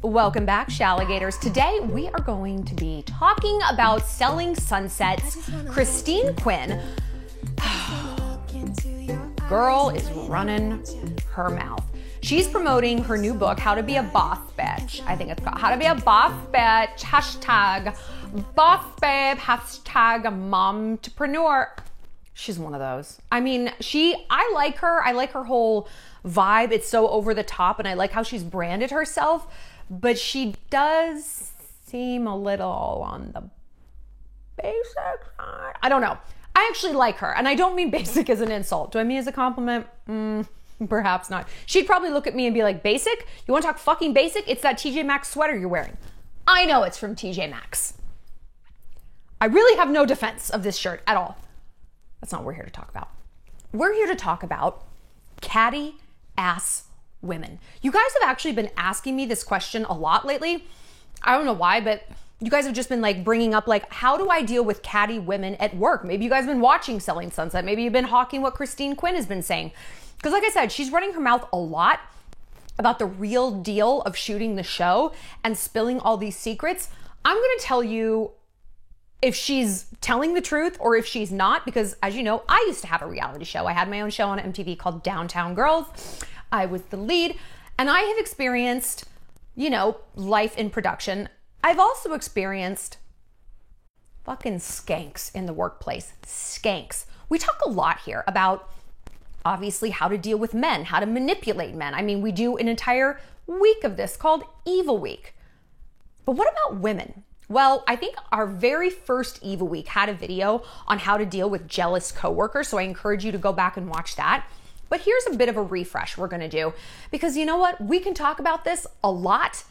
Welcome back, Shalligators. Today we are going to be talking about Selling Sunset's Christine Quinn. Girl is running her mouth. She's promoting her new book, How to Be a Boss Bitch. I think it's called How to Be a Boss Bitch, hashtag boss babe, hashtag momtrepreneur. She's one of those. I mean, I like her. I like her whole vibe. It's so over the top, and I like how she's branded herself, but she does seem a little on the basic side. I don't know. I actually like her, and I don't mean basic as an insult. Do I mean as a compliment? Perhaps not. She'd probably look at me and be like, basic? You want to talk fucking basic? It's that TJ Maxx sweater you're wearing. I know it's from TJ Maxx. I really have no defense of this shirt at all. That's not what we're here to talk about. We're here to talk about catty ass women. You guys have actually been asking me this question a lot lately. I don't know why, but you guys have just been like bringing up like, how do I deal with catty women at work? Maybe you guys have been watching Selling Sunset. Maybe you've been hawking what Christine Quinn has been saying. Because like I said, she's running her mouth a lot about the real deal of shooting the show and spilling all these secrets. I'm going to tell you if she's telling the truth or if she's not, because as you know, I used to have a reality show. I had my own show on MTV called Downtown Girls. I was the lead, and I have experienced, life in production. I've also experienced fucking skanks in the workplace. Skanks. We talk a lot here about obviously how to deal with men, how to manipulate men. I mean, we do an entire week of this called Evil Week. But what about women? Well, I think our very first Evil Week had a video on how to deal with jealous coworkers, so I encourage you to go back and watch that. But here's a bit of a refresh we're gonna do, because you know what? We can talk about this a lot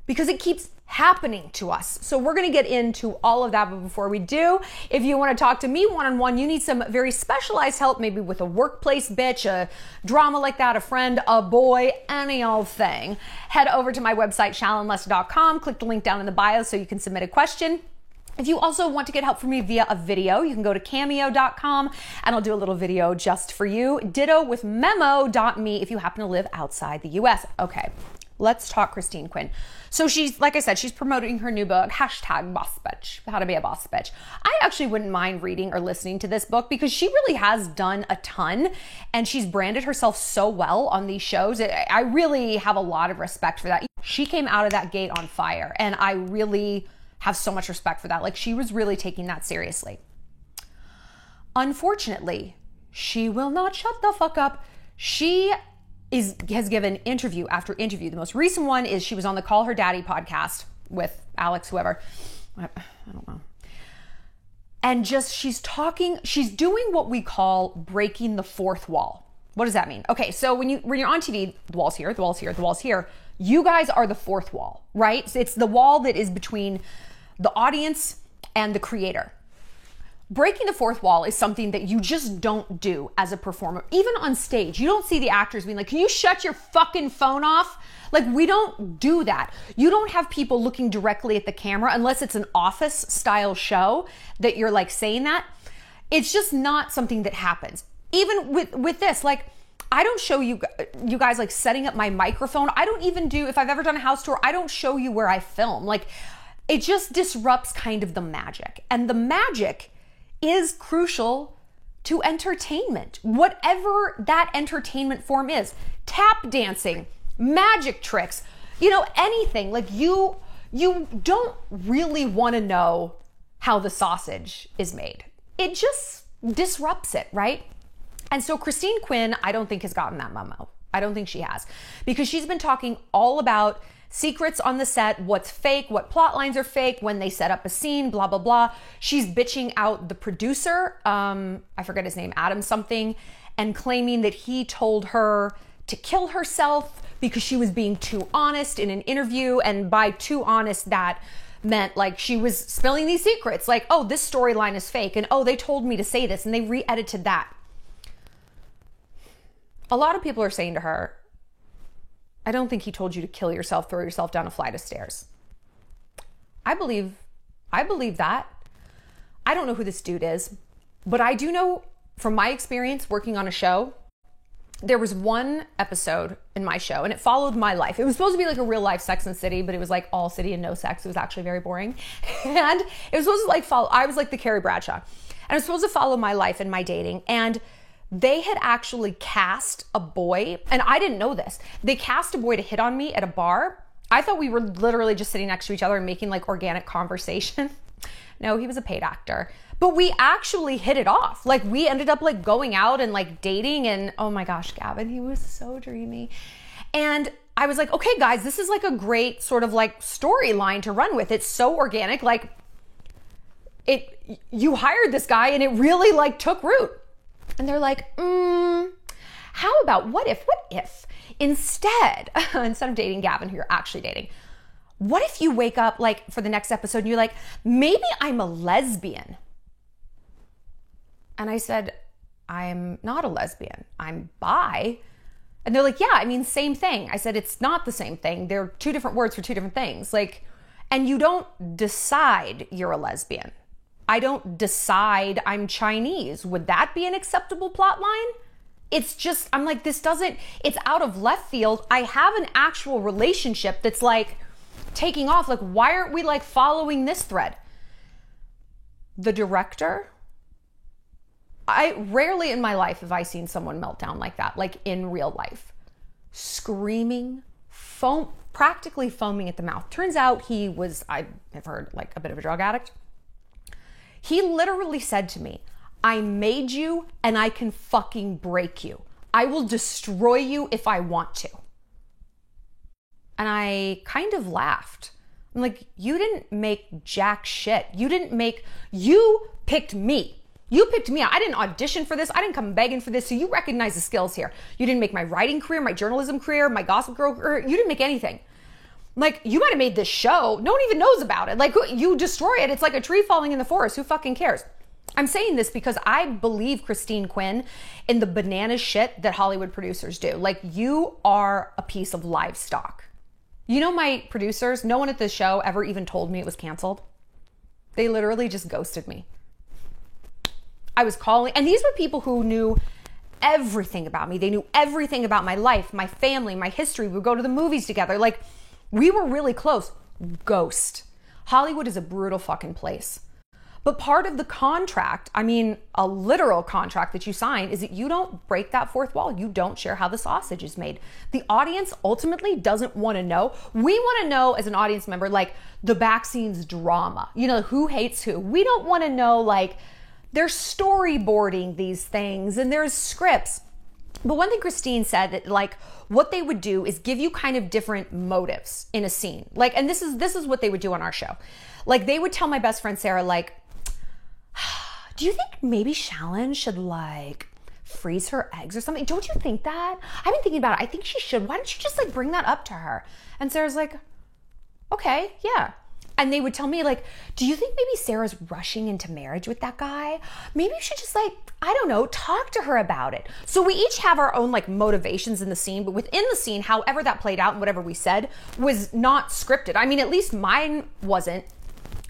because it keeps happening to us. So we're gonna get into all of that, but before we do, if you wanna talk to me one-on-one, you need some very specialized help, maybe with a workplace bitch, a drama like that, a friend, a boy, any old thing, head over to my website, shallonlester.com, click the link down in the bio so you can submit a question. If you also want to get help from me via a video, you can go to cameo.com and I'll do a little video just for you. Ditto with memo.me if you happen to live outside the US. Okay, let's talk Christine Quinn. So she's, like I said, she's promoting her new book, hashtag boss bitch, how to be a boss bitch. I actually wouldn't mind reading or listening to this book because she really has done a ton and she's branded herself so well on these shows. I really have a lot of respect for that. She came out of that gate on fire and I really have so much respect for that. Like, she was really taking that seriously. Unfortunately, she will not shut the fuck up. She has given interview after interview. The most recent one is she was on the Call Her Daddy podcast with Alex, whoever. I don't know. And just, she's doing what we call breaking the fourth wall. What does that mean? Okay, so when you're on TV, the wall's here, the wall's here, the wall's here. You guys are the fourth wall, right? So it's the wall that is between the audience and the creator. Breaking the fourth wall is something that you just don't do as a performer. Even on stage, you don't see the actors being like, can you shut your fucking phone off? Like, we don't do that. You don't have people looking directly at the camera unless it's an office style show that you're like saying that. It's just not something that happens. Even with this, like, I don't show you guys like setting up my microphone. I don't even do, if I've ever done a house tour, I don't show you where I film. Like, it just disrupts kind of the magic. And the magic is crucial to entertainment, whatever that entertainment form is. Tap dancing, magic tricks, anything. Like, you don't really want to know how the sausage is made. It just disrupts it, right? And so Christine Quinn, I don't think has gotten that memo. I don't think she has, because she's been talking all about secrets on the set, what's fake, what plot lines are fake, when they set up a scene, blah, blah, blah. She's bitching out the producer, I forget his name, Adam something, and claiming that he told her to kill herself because she was being too honest in an interview. And by too honest, that meant like she was spilling these secrets, like, oh, this storyline is fake, and oh, they told me to say this, and they re-edited that. A lot of people are saying to her, I don't think he told you to kill yourself, throw yourself down a flight of stairs. I believe that. I don't know who this dude is, but I do know from my experience working on a show there was one episode in my show and it followed my life. It was supposed to be like a real life Sex and the City, but it was like all city and no sex. It was actually very boring. And it was supposed to like follow, I was like the Carrie Bradshaw. And it was supposed to follow my life and my dating. And they had actually cast a boy, and I didn't know this. They cast a boy to hit on me at a bar. I thought we were literally just sitting next to each other and making like organic conversation. No, he was a paid actor. But we actually hit it off. Like we ended up like going out and like dating, and oh my gosh, Gavin, he was so dreamy. And I was like, okay guys, this is like a great sort of like storyline to run with. It's so organic. Like you hired this guy and it really like took root. And they're like, how about what if instead of dating Gavin, who you're actually dating, what if you wake up like for the next episode and you're like, maybe I'm a lesbian? And I said, I'm not a lesbian, I'm bi. And they're like, yeah, I mean, same thing. I said, it's not the same thing. They're two different words for two different things. Like, and you don't decide you're a lesbian. I don't decide I'm Chinese. Would that be an acceptable plot line? It's just, I'm like, it's out of left field. I have an actual relationship that's like taking off. Like, why aren't we like following this thread? The director, I rarely in my life have I seen someone melt down like that, like in real life, screaming, practically foaming at the mouth. Turns out he was, I have heard, like a bit of a drug addict. He literally said to me, I made you and I can fucking break you. I will destroy you if I want to. And I kind of laughed. I'm like, you didn't make jack shit. You picked me. You picked me. I didn't audition for this. I didn't come begging for this. So you recognize the skills here. You didn't make my writing career, my journalism career, my Gossip Girl career. You didn't make anything. Like, you might have made this show. No one even knows about it. Like, you destroy it. It's like a tree falling in the forest. Who fucking cares? I'm saying this because I believe Christine Quinn in the banana shit that Hollywood producers do. Like, you are a piece of livestock. You know, my producers, no one at the show ever even told me it was canceled. They literally just ghosted me. I was calling, and these were people who knew everything about me. They knew everything about my life, my family, my history. We would go to the movies together. Like, we were really close. Ghost. Hollywood is a brutal fucking place. But part of the contract, I mean, a literal contract that you sign, is that you don't break that fourth wall. You don't share how the sausage is made. The audience ultimately doesn't want to know. We want to know as an audience member, like the back scenes drama, you know, who hates who. We don't want to know, like, they're storyboarding these things and there's scripts. But one thing Christine said, that like what they would do is give you kind of different motives in a scene. Like, and this is what they would do on our show. Like, they would tell my best friend Sarah, like, do you think maybe Shallon should like freeze her eggs or something? Don't you think that? I've been thinking about it. I think she should. Why don't you just like bring that up to her? And Sarah's like, okay, yeah. And they would tell me, like, do you think maybe Sarah's rushing into marriage with that guy? Maybe you should just, like, I don't know, talk to her about it. So we each have our own, like, motivations in the scene, but within the scene, however that played out and whatever we said was not scripted. I mean, at least mine wasn't.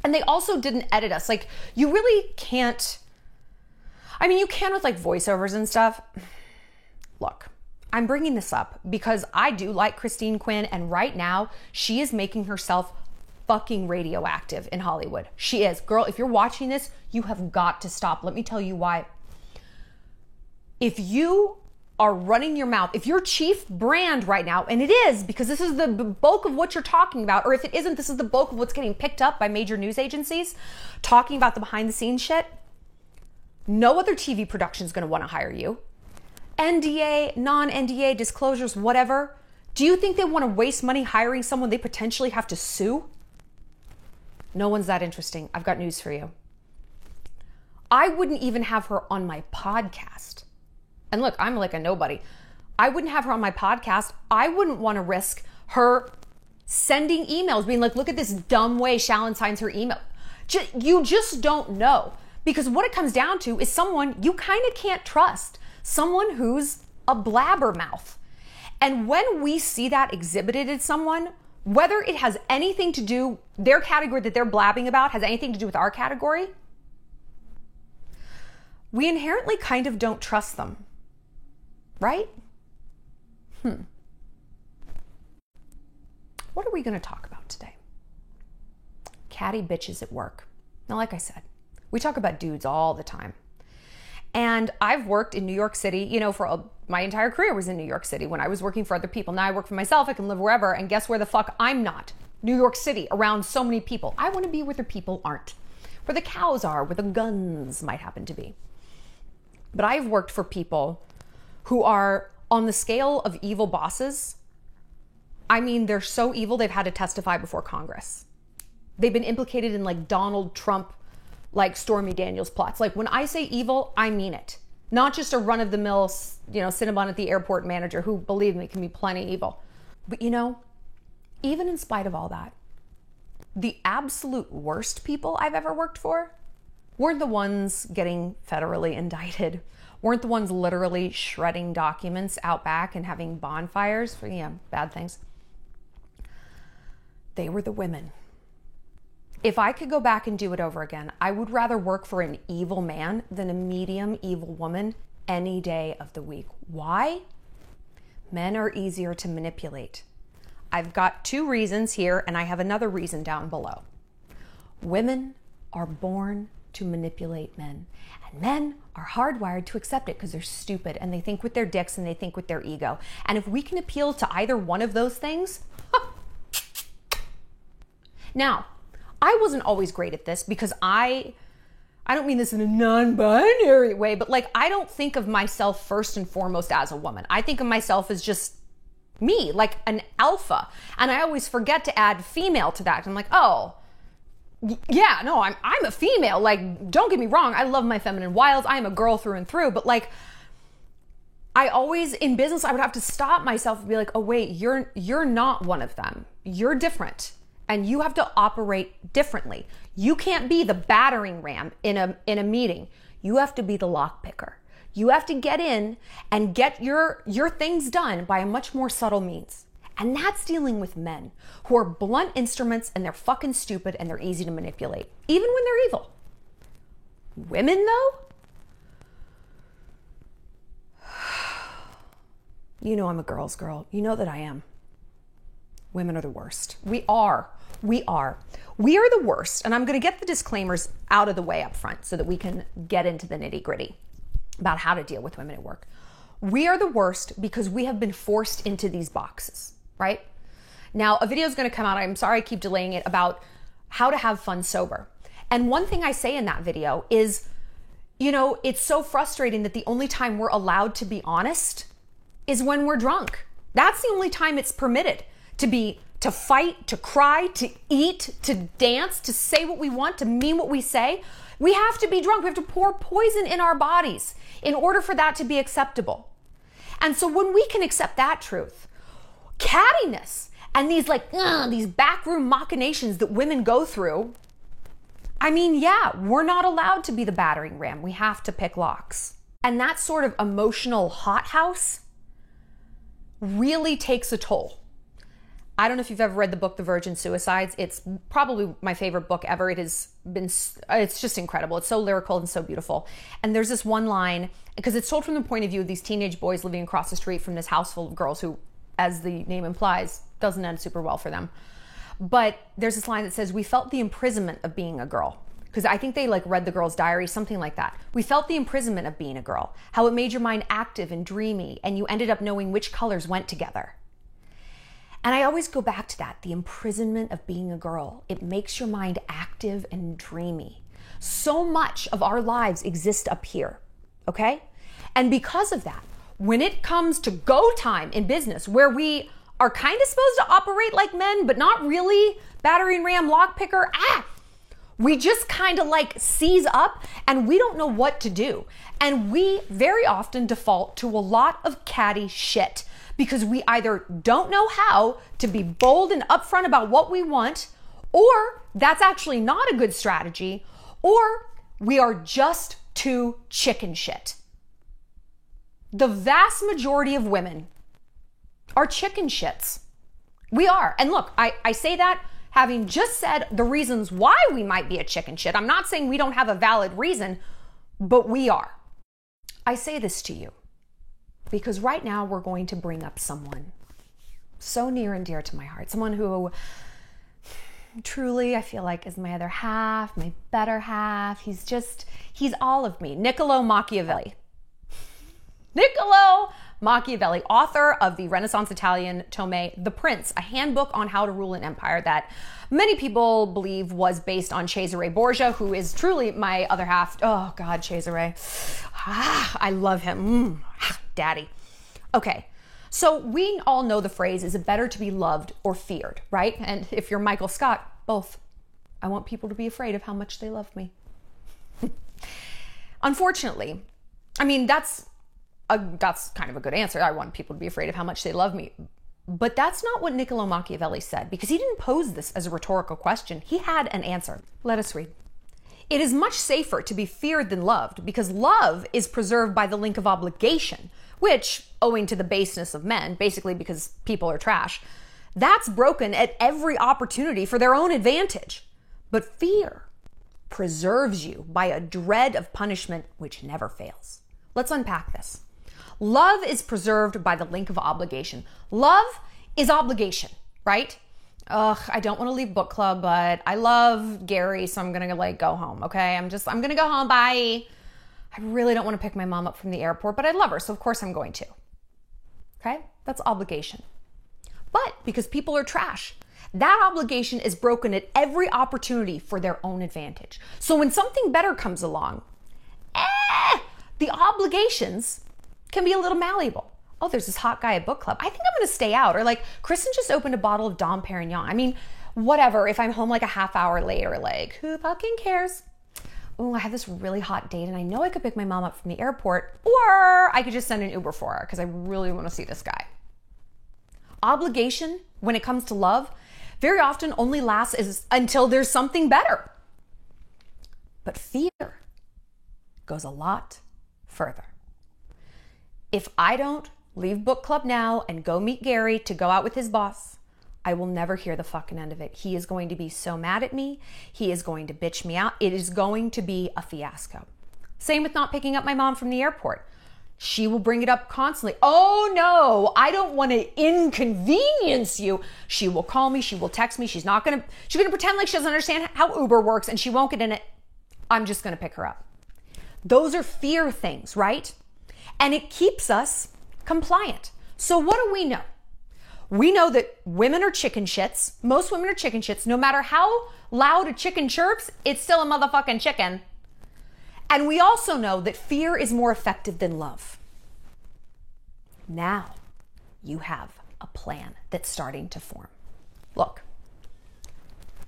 And they also didn't edit us. Like, you really can't, I mean, you can with, like, voiceovers and stuff. Look, I'm bringing this up because I do like Christine Quinn, and right now, she is making herself fucking radioactive in Hollywood. She is. Girl, if you're watching this, you have got to stop. Let me tell you why. If you are running your mouth, if your chief brand right now, and it is because this is the bulk of what you're talking about, or if it isn't, this is the bulk of what's getting picked up by major news agencies talking about the behind the scenes shit, no other TV production is going to want to hire you. NDA, non-NDA, disclosures, whatever. Do you think they want to waste money hiring someone they potentially have to sue? No one's that interesting. I've got news for you. I wouldn't even have her on my podcast. And look, I'm like a nobody. I wouldn't have her on my podcast. I wouldn't want to risk her sending emails, being like, look at this dumb way Shallon signs her email. You just don't know. Because what it comes down to is someone you kind of can't trust. Someone who's a blabbermouth. And when we see that exhibited in someone, whether it has anything to do, their category that they're blabbing about has anything to do with our category, we inherently kind of don't trust them, right? What are we going to talk about today? Catty bitches at work. Now, like I said, we talk about dudes all the time. And I've worked in New York City, my entire career was in New York City when I was working for other people. Now I work for myself, I can live wherever, and guess where the fuck I'm not? New York City, around so many people. I want to be where the people aren't, where the cows are, where the guns might happen to be. But I've worked for people who are on the scale of evil bosses. I mean, they're so evil, they've had to testify before Congress. They've been implicated in like Donald Trump, like Stormy Daniels plots. Like when I say evil, I mean it. Not just a run-of-the-mill, Cinnabon at the airport manager who, believe me, can be plenty evil. But even in spite of all that, the absolute worst people I've ever worked for weren't the ones getting federally indicted, weren't the ones literally shredding documents out back and having bonfires for, bad things. They were the women. If I could go back and do it over again, I would rather work for an evil man than a medium evil woman any day of the week. Why? Men are easier to manipulate. I've got 2 reasons here, and I have another reason down below. Women are born to manipulate men, and men are hardwired to accept it because they're stupid and they think with their dicks and they think with their ego. And if we can appeal to either one of those things, Now, I wasn't always great at this because I don't mean this in a non-binary way, but I don't think of myself first and foremost as a woman. I think of myself as just me, like an alpha. And I always forget to add female to that. I'm like, oh, yeah, no, I'm a female. Don't get me wrong. I love my feminine wilds. I am a girl through and through. But I always, in business, I would have to stop myself and be like, oh, wait, you're not one of them. You're different. And you have to operate differently. You can't be the battering ram in a meeting. You have to be the lock picker. You have to get in and get your things done by a much more subtle means. And that's dealing with men who are blunt instruments and they're fucking stupid and they're easy to manipulate, even when they're evil. Women, though? I'm a girl's girl. You know that I am. Women are the worst. We are the worst. And I'm going to get the disclaimers out of the way up front so that we can get into the nitty gritty about how to deal with women at work. We are the worst because we have been forced into these boxes, right? Now, a video is going to come out, I'm sorry I keep delaying it, about how to have fun sober. And one thing I say in that video is, it's so frustrating that the only time we're allowed to be honest is when we're drunk. That's the only time it's permitted to fight, to cry, to eat, to dance, to say what we want, to mean what we say. We have to be drunk. We have to pour poison in our bodies in order for that to be acceptable. And so when we can accept that truth, cattiness and these backroom machinations that women go through, we're not allowed to be the battering ram. We have to pick locks. And that sort of emotional hothouse really takes a toll. I don't know if you've ever read the book, The Virgin Suicides. It's probably my favorite book ever. It's just incredible. It's so lyrical and so beautiful. And there's this one line, because it's told from the point of view of these teenage boys living across the street from this house full of girls who, as the name implies, doesn't end super well for them. But there's this line that says, we felt the imprisonment of being a girl. Because I think they read the girl's diary, something like that. We felt the imprisonment of being a girl, how it made your mind active and dreamy, and you ended up knowing which colors went together. And I always go back to that, the imprisonment of being a girl. It makes your mind active and dreamy. So much of our lives exist up here, okay? And because of that, when it comes to go time in business, where we are kind of supposed to operate like men, but not really, battering ram, lock picker, we just kind of seize up and we don't know what to do. And we very often default to a lot of catty shit because we either don't know how to be bold and upfront about what we want, or that's actually not a good strategy, or we are just too chicken shit. The vast majority of women are chicken shits. We are. And look, I say that having just said the reasons why we might be a chicken shit. I'm not saying we don't have a valid reason, but we are. I say this to you. because right now we're going to bring up someone so near and dear to my heart, someone who truly I feel like is my other half, my better half. He's all of me. Niccolo Machiavelli. Niccolo Machiavelli, author of the Renaissance Italian tome, The Prince, a handbook on how to rule an empire that many people believe was based on Cesare Borgia, who is truly my other half. Oh God, Cesare. I love him. Daddy. Okay. So we all know the phrase, is it better to be loved or feared, right? And if you're Michael Scott, both. I want people to be afraid of how much they love me. Unfortunately, I mean, that's kind of a good answer. I want people to be afraid of how much they love me. But that's not what Niccolo Machiavelli said, because he didn't pose this as a rhetorical question. He had an answer. Let us read. It is much safer to be feared than loved, because love is preserved by the link of obligation, which, owing to the baseness of men, basically because people are trash, that's broken at every opportunity for their own advantage. But fear preserves you by a dread of punishment which never fails. Let's unpack this. Love is preserved by the link of obligation. Love is obligation, right? Ugh, I don't want to leave book club, but I love Gary, so I'm going to go home, okay? I'm going to go home, bye. I really don't want to pick my mom up from the airport, but I love her, so of course I'm going to. Okay? That's obligation. But because people are trash, that obligation is broken at every opportunity for their own advantage. So when something better comes along, the obligations can be a little malleable. Oh, there's this hot guy at book club. I think I'm going to stay out. Or like, Kristen just opened a bottle of Dom Perignon. I mean, whatever. If I'm home like a half hour later, like, who fucking cares? Oh, I have this really hot date and I know I could pick my mom up from the airport, or I could just send an Uber for her because I really want to see this guy. Obligation, when it comes to love, very often only lasts until there's something better. But fear goes a lot further. If I don't leave book club now and go meet Gary to go out with his boss, I will never hear the fucking end of it. He is going to be so mad at me. He is going to bitch me out. It is going to be a fiasco. Same with not picking up my mom from the airport. She will bring it up constantly. Oh no, I don't want to inconvenience you. She will call me. She will text me. She's going to pretend like she doesn't understand how Uber works and she won't get in it. I'm just going to pick her up. Those are fear things, right? And it keeps us compliant. So what do we know? We know that women are chicken shits. Most women are chicken shits. No matter how loud a chicken chirps, it's still a motherfucking chicken. And we also know that fear is more effective than love. Now you have a plan that's starting to form. Look,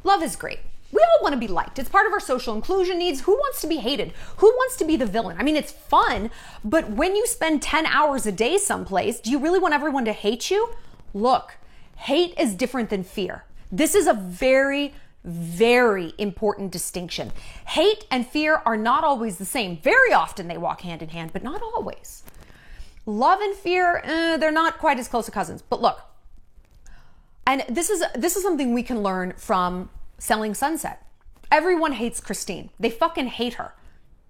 love is great. We all want to be liked. It's part of our social inclusion needs. Who wants to be hated? Who wants to be the villain? I mean, it's fun, but when you spend 10 hours a day someplace, do you really want everyone to hate you? Look, hate is different than fear. This is a very, very important distinction. Hate and fear are not always the same. Very often they walk hand in hand, but not always. Love and fear, they're not quite as close to cousins. But look, and this is something we can learn from Selling Sunset. Everyone hates Christine. They fucking hate her,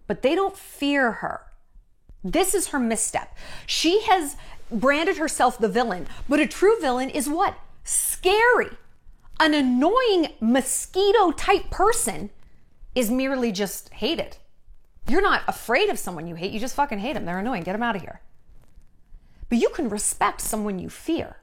but they don't fear her. This is her misstep. She has branded herself the villain, but a true villain is what? Scary. An annoying mosquito type person is merely just hated. You're not afraid of someone you hate. You just fucking hate them. They're annoying. Get them out of here. But you can respect someone you fear.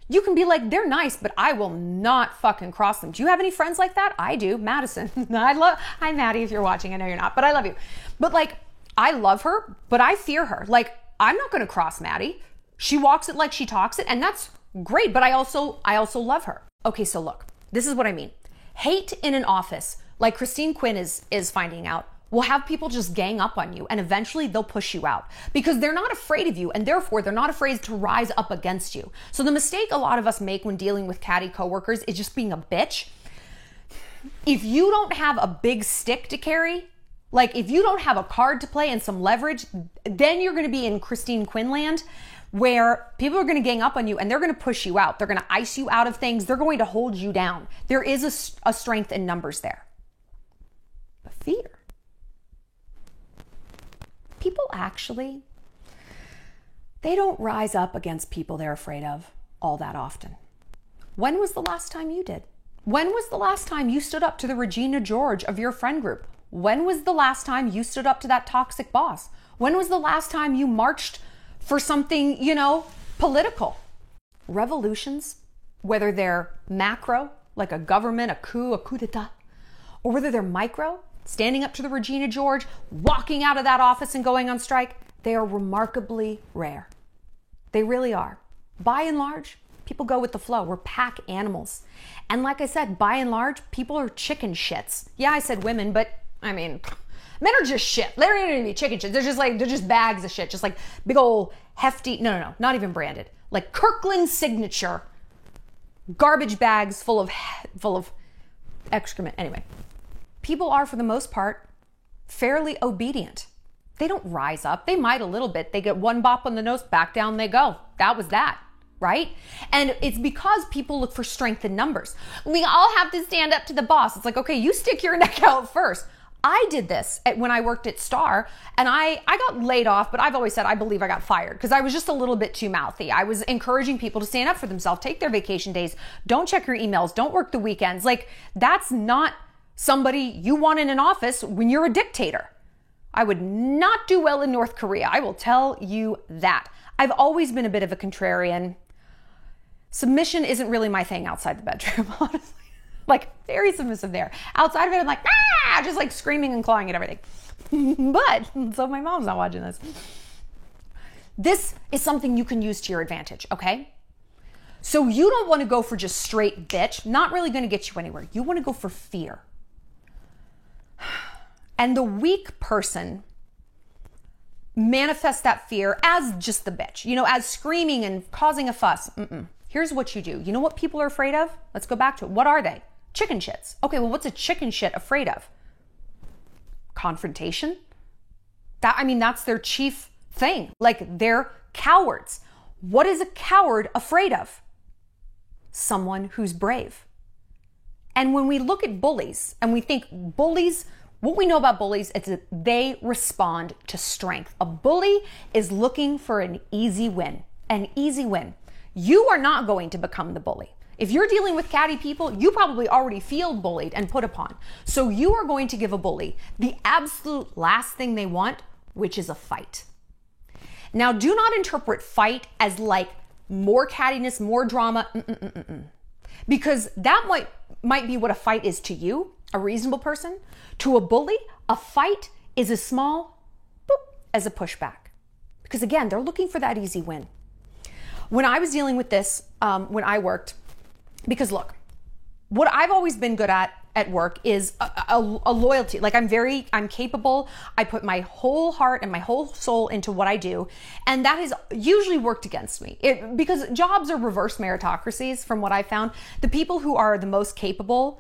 You can be like, they're nice, but I will not fucking cross them. Do you have any friends like that? I do. Madison. Hi, Maddie, if you're watching. I know you're not, but I love you. But like, I love her, but I fear her. Like, I'm not going to cross Maddie. She walks it like she talks it, and that's great, but I also love her. Okay, so look, this is what I mean. Hate in an office, like Christine Quinn is finding out, will have people just gang up on you, and eventually they'll push you out because they're not afraid of you, and therefore they're not afraid to rise up against you. So the mistake a lot of us make when dealing with catty coworkers is just being a bitch. If you don't have a big stick to carry, like if you don't have a card to play and some leverage, then you're going to be in Christine Quinn land, where people are going to gang up on you and they're going to push you out. They're going to ice you out of things. They're going to hold you down. There is a strength in numbers there. But fear. People actually, they don't rise up against people they're afraid of all that often. When was the last time you did? When was the last time you stood up to the Regina George of your friend group? When was the last time you stood up to that toxic boss? When was the last time you marched for something, political? Revolutions, whether they're macro, like a government, a coup d'etat, or whether they're micro, standing up to the Regina George, walking out of that office and going on strike, they are remarkably rare. They really are. By and large, people go with the flow. We're pack animals. And like I said, by and large, people are chicken shits. Yeah, I said women, but men are just shit. They don't even be chicken shits. They're just bags of shit. Just like big old hefty, no, not even branded. Like Kirkland signature garbage bags full of excrement. Anyway, people are, for the most part, fairly obedient. They don't rise up. They might a little bit. They get one bop on the nose, back down they go. That was that, right? And it's because people look for strength in numbers. We all have to stand up to the boss. It's like, okay, you stick your neck out first. I did this when I worked at Star, and I got laid off, but I've always said I believe I got fired because I was just a little bit too mouthy. I was encouraging people to stand up for themselves, take their vacation days, don't check your emails, don't work the weekends. Like, that's not somebody you want in an office when you're a dictator. I would not do well in North Korea. I will tell you that. I've always been a bit of a contrarian. Submission isn't really my thing outside the bedroom, honestly. Like, very submissive there. Outside of it, I'm like, just like screaming and clawing at everything. But, so my mom's not watching this. This is something you can use to your advantage, okay? So you don't want to go for just straight bitch. Not really going to get you anywhere. You want to go for fear. And the weak person manifests that fear as just the bitch, as screaming and causing a fuss. Here's what you do. You know what people are afraid of? Let's go back to it. What are they? Chicken shits. Okay, well, what's a chicken shit afraid of? Confrontation. That's their chief thing. Like, they're cowards. What is a coward afraid of? Someone who's brave. And when we look at bullies and we think bullies, what we know about bullies is that they respond to strength. A bully is looking for an easy win. An easy win. You are not going to become the bully. If you're dealing with catty people, you probably already feel bullied and put upon. So you are going to give a bully the absolute last thing they want, which is a fight. Now, do not interpret fight as like more cattiness, more drama, because that might be what a fight is to you, a reasonable person. To a bully, a fight is as small as a pushback. Because again, they're looking for that easy win. When I was dealing with this, when I worked, because look, what I've always been good at work is a loyalty. Like, I'm capable. I put my whole heart and my whole soul into what I do. And that has usually worked against me because jobs are reverse meritocracies from what I found. The people who are the most capable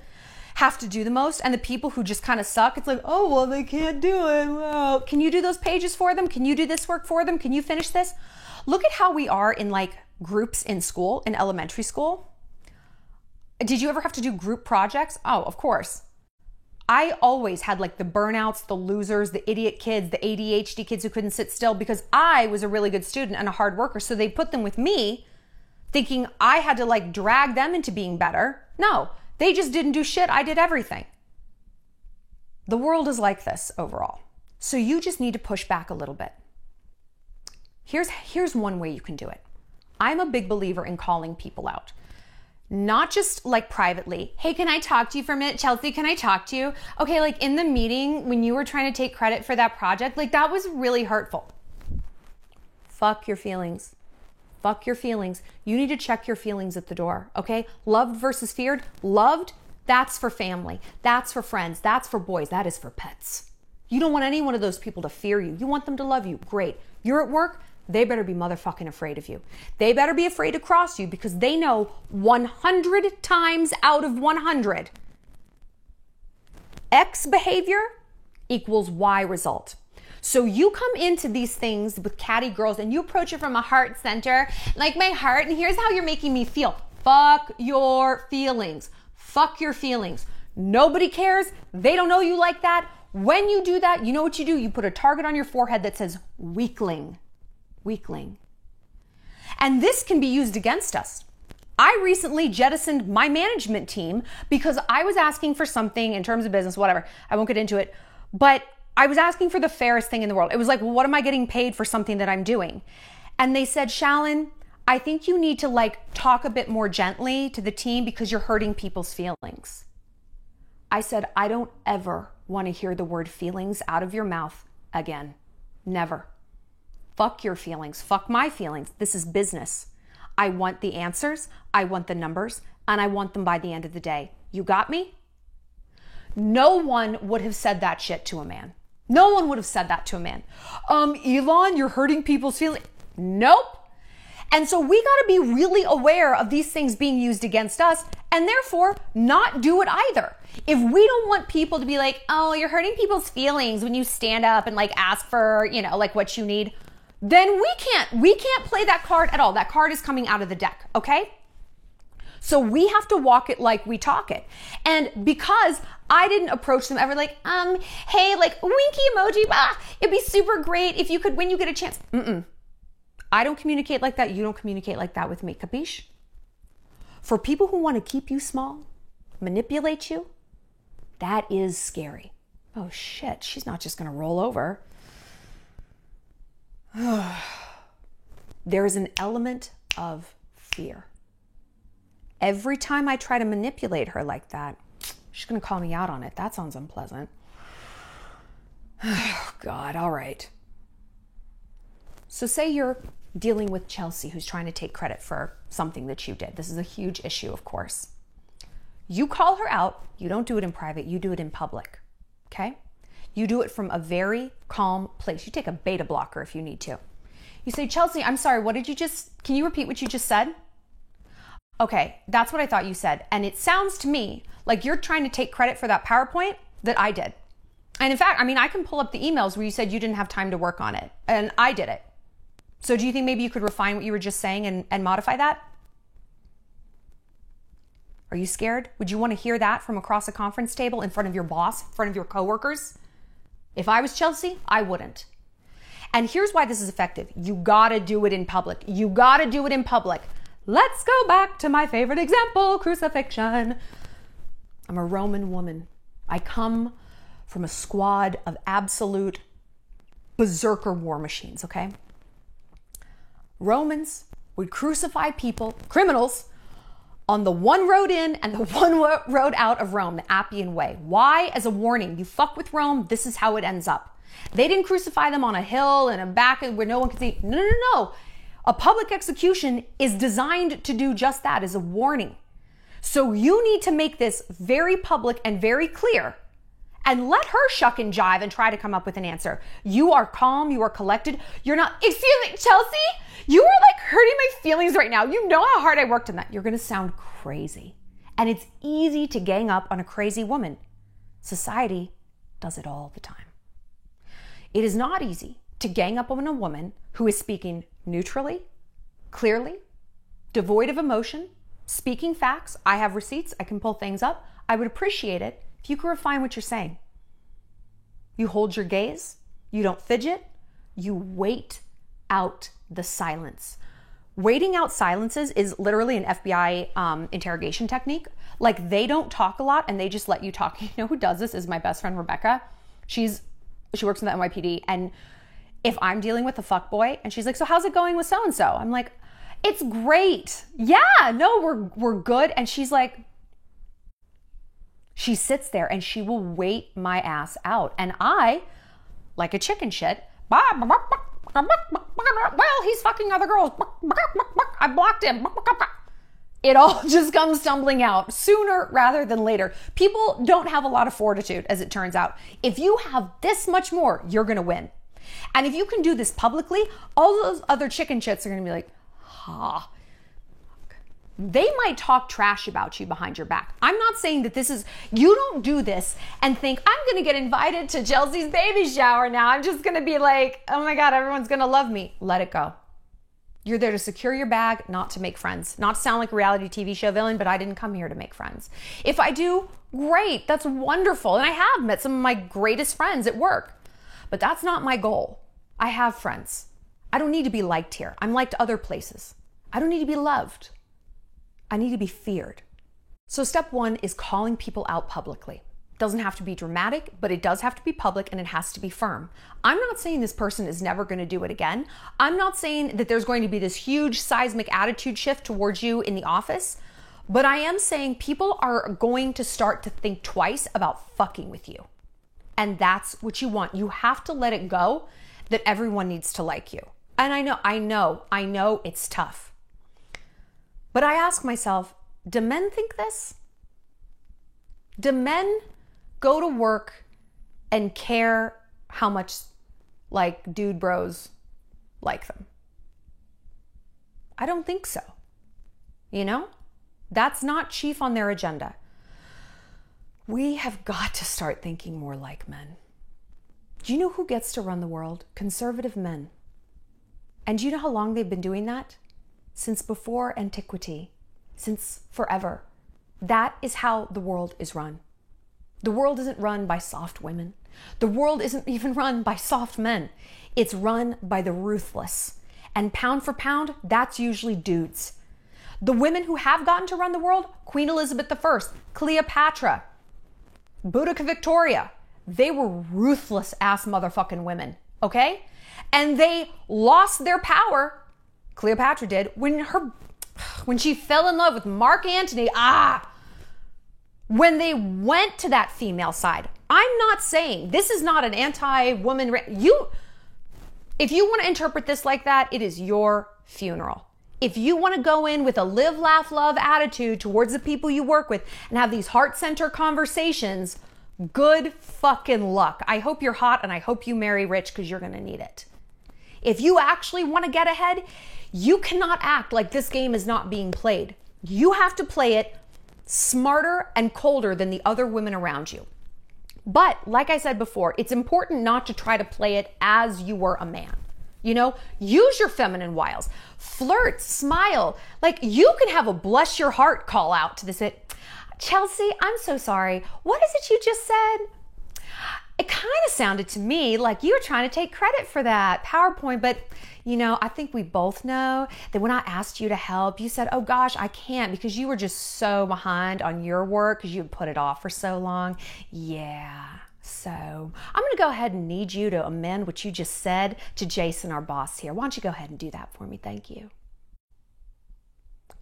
have to do the most, and the people who just kind of suck, it's like, oh, well, they can't do it. Well, can you do those pages for them? Can you do this work for them? Can you finish this? Look at how we are in like groups in school, in elementary school. Did you ever have to do group projects? Oh, of course. I always had like the burnouts, the losers, the idiot kids, the ADHD kids who couldn't sit still because I was a really good student and a hard worker. So they put them with me thinking I had to like drag them into being better. No, they just didn't do shit. I did everything. The world is like this overall. So you just need to push back a little bit. Here's one way you can do it. I'm a big believer in calling people out. Not just like privately. Hey, can I talk to you for a minute? Chelsea, can I talk to you? Okay, like in the meeting when you were trying to take credit for that project, like that was really hurtful. Fuck your feelings. Fuck your feelings. You need to check your feelings at the door, okay? Loved versus feared. Loved, that's for family. That's for friends. That's for boys. That is for pets. You don't want any one of those people to fear you. You want them to love you. Great. You're at work. They better be motherfucking afraid of you. They better be afraid to cross you because they know 100 times out of 100, X behavior equals Y result. So you come into these things with catty girls and you approach it from a heart center, like my heart, and here's how you're making me feel. Fuck your feelings. Fuck your feelings. Nobody cares. They don't know you like that. When you do that, you know what you do? You put a target on your forehead that says weakling. Weakling. And this can be used against us. I recently jettisoned my management team because I was asking for something in terms of business, whatever. I won't get into it, but I was asking for the fairest thing in the world. It was like, well, what am I getting paid for something that I'm doing? And they said, Shallon, I think you need to talk a bit more gently to the team because you're hurting people's feelings. I said, I don't ever want to hear the word feelings out of your mouth again. Never. Fuck your feelings. Fuck my feelings. This is business. I want the answers, I want the numbers, and I want them by the end of the day. You got me? No one would have said that shit to a man. No one would have said that to a man. Elon, you're hurting people's feelings. Nope. And so we got to be really aware of these things being used against us and therefore not do it either. If we don't want people to be like, oh, you're hurting people's feelings when you stand up and ask for, what you need, then we can't play that card at all. That card is coming out of the deck, okay? So we have to walk it like we talk it. And because I didn't approach them ever hey, winky emoji, it'd be super great if you could, when you get a chance. I don't communicate like that. You don't communicate like that with me, capiche? For people who want to keep you small, manipulate you, that is scary. Oh shit, she's not just gonna roll over. There is an element of fear. Every time I try to manipulate her like that, she's going to call me out on it. That sounds unpleasant. Oh, God, all right. So say you're dealing with Chelsea, who's trying to take credit for something that you did. This is a huge issue, of course. You call her out. You don't do it in private. You do it in public, okay? You do it from a very calm place. You take a beta blocker if you need to. You say, Chelsea, I'm sorry, can you repeat what you just said? Okay, that's what I thought you said. And it sounds to me like you're trying to take credit for that PowerPoint that I did. And in fact, I can pull up the emails where you said you didn't have time to work on it. And I did it. So do you think maybe you could refine what you were just saying and modify that? Are you scared? Would you want to hear that from across a conference table in front of your boss, in front of your coworkers? If I was Chelsea, I wouldn't. And here's why this is effective. You gotta do it in public. You gotta do it in public. Let's go back to my favorite example, crucifixion. I'm a Roman woman. I come from a squad of absolute berserker war machines, okay? Romans would crucify people, criminals, on the one road in and the one road out of Rome, the Appian Way. Why? As a warning, you fuck with Rome, this is how it ends up. They didn't crucify them on a hill and a back where no one could see. No. A public execution is designed to do just that, as a warning. So you need to make this very public and very clear and let her shuck and jive and try to come up with an answer. You are calm, you are collected. You're not, excuse me, Chelsea, you are hurting my feelings right now. You know how hard I worked on that. You're gonna sound crazy. And it's easy to gang up on a crazy woman. Society does it all the time. It is not easy to gang up on a woman who is speaking neutrally, clearly, devoid of emotion, speaking facts. I have receipts, I can pull things up. I would appreciate it if you could refine what you're saying. You hold your gaze, you don't fidget, you wait out the silence. Waiting out silences is literally an FBI interrogation technique. They don't talk a lot and they just let you talk. You know who does this is my best friend, Rebecca. She works in the NYPD, and if I'm dealing with a fuckboy and she's like, so how's it going with so-and-so? I'm like, it's great. Yeah, no, we're good. And she's like, she sits there and she will wait my ass out. And I, like a chicken shit, well, he's fucking other girls. I blocked him. It all just comes stumbling out sooner rather than later. People don't have a lot of fortitude, as it turns out. If you have this much more, you're going to win. And if you can do this publicly, all those other chicken shits are going to be like, ha. They might talk trash about you behind your back. I'm not saying that you don't do this and think, I'm going to get invited to Chelsea's baby shower now. I'm just going to be like, oh my God, everyone's going to love me. Let it go. You're there to secure your bag, not to make friends. Not to sound like a reality TV show villain, but I didn't come here to make friends. If I do, great, that's wonderful. And I have met some of my greatest friends at work, but that's not my goal. I have friends. I don't need to be liked here. I'm liked other places. I don't need to be loved. I need to be feared. So step one is calling people out publicly. It doesn't have to be dramatic, but it does have to be public and it has to be firm. I'm not saying this person is never going to do it again. I'm not saying that there's going to be this huge seismic attitude shift towards you in the office, but I am saying people are going to start to think twice about fucking with you. And that's what you want. You have to let it go that everyone needs to like you. And I know it's tough. But I ask myself, do men think this? Do men go to work and care how much like dude bros like them? I don't think so. You know, that's not chief on their agenda. We have got to start thinking more like men. Do you know who gets to run the world? Conservative men. And do you know how long they've been doing that? Since before antiquity, since forever. That is how the world is run. The world isn't run by soft women. The world isn't even run by soft men. It's run by the ruthless. And pound for pound, that's usually dudes. The women who have gotten to run the world, Queen Elizabeth I, Cleopatra, Boudica Victoria, they were ruthless ass motherfucking women, okay? And they lost their power, Cleopatra did, when she fell in love with Mark Antony, when they went to that female side. I'm not saying, this is not an anti-woman, if you want to interpret this like that, it is your funeral. If you want to go in with a live, laugh, love attitude towards the people you work with and have these heart-centered conversations, good fucking luck. I hope you're hot and I hope you marry rich because you're going to need it. If you actually want to get ahead, you cannot act like this game is not being played. You have to play it smarter and colder than the other women around you. But like I said before, it's important not to try to play it as you were a man. You know, use your feminine wiles, flirt, smile. Like you can have a bless your heart call out to this. Chelsea, I'm so sorry. What is it you just said? It kind of sounded to me like you were trying to take credit for that PowerPoint, but you know, I think we both know that when I asked you to help, you said, oh gosh, I can't because you were just so behind on your work because you had put it off for so long. Yeah, so I'm going to go ahead and need you to amend what you just said to Jason, our boss here. Why don't you go ahead and do that for me? Thank you.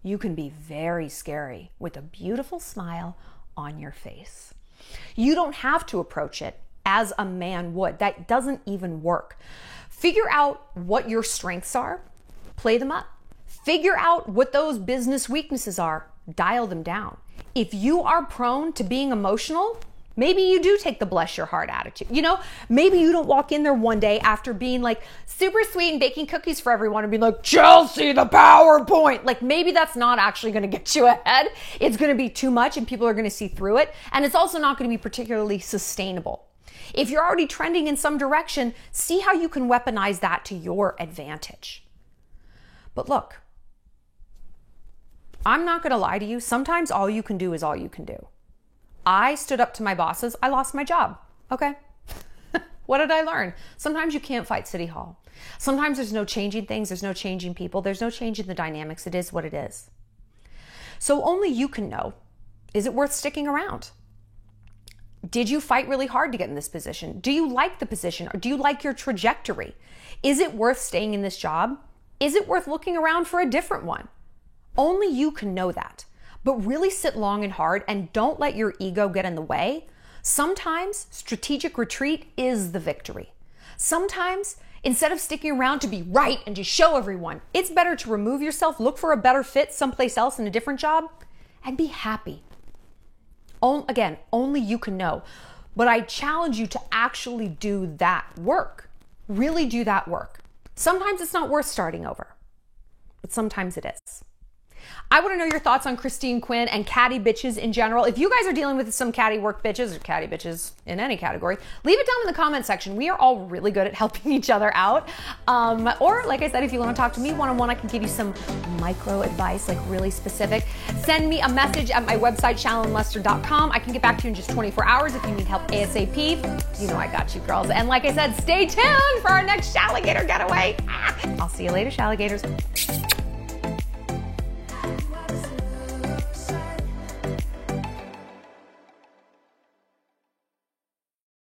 You can be very scary with a beautiful smile on your face. You don't have to approach it as a man would. That doesn't even work. Figure out what your strengths are, play them up. Figure out what those business weaknesses are, dial them down. If you are prone to being emotional, maybe you do take the bless your heart attitude. You know, maybe you don't walk in there one day after being like super sweet and baking cookies for everyone and being like, Chelsea, the PowerPoint. Like maybe that's not actually going to get you ahead. It's going to be too much and people are going to see through it. And it's also not going to be particularly sustainable. If you're already trending in some direction, see how you can weaponize that to your advantage. But look, I'm not going to lie to you. Sometimes all you can do is all you can do. I stood up to my bosses. I lost my job. Okay. What did I learn? Sometimes you can't fight City Hall. Sometimes there's no changing things. There's no changing people. There's no changing the dynamics. It is what it is. So only you can know, is it worth sticking around? Did you fight really hard to get in this position? Do you like the position or do you like your trajectory? Is it worth staying in this job? Is it worth looking around for a different one? Only you can know that. But really sit long and hard and don't let your ego get in the way. Sometimes strategic retreat is the victory. Sometimes instead of sticking around to be right and to show everyone, it's better to remove yourself, look for a better fit someplace else in a different job, and be happy. Again, only you can know. But I challenge you to actually do that work. Really do that work. Sometimes it's not worth starting over, but sometimes it is. I want to know your thoughts on Christine Quinn and catty bitches in general. If you guys are dealing with some catty work bitches or catty bitches in any category, leave it down in the comment section. We are all really good at helping each other out. Or like I said, if you want to talk to me one-on-one, I can give you some micro advice, like really specific. Send me a message at my website, shallonlester.com. I can get back to you in just 24 hours if you need help ASAP. You know I got you, girls. And like I said, stay tuned for our next Shalligator getaway. I'll see you later, Shalligators.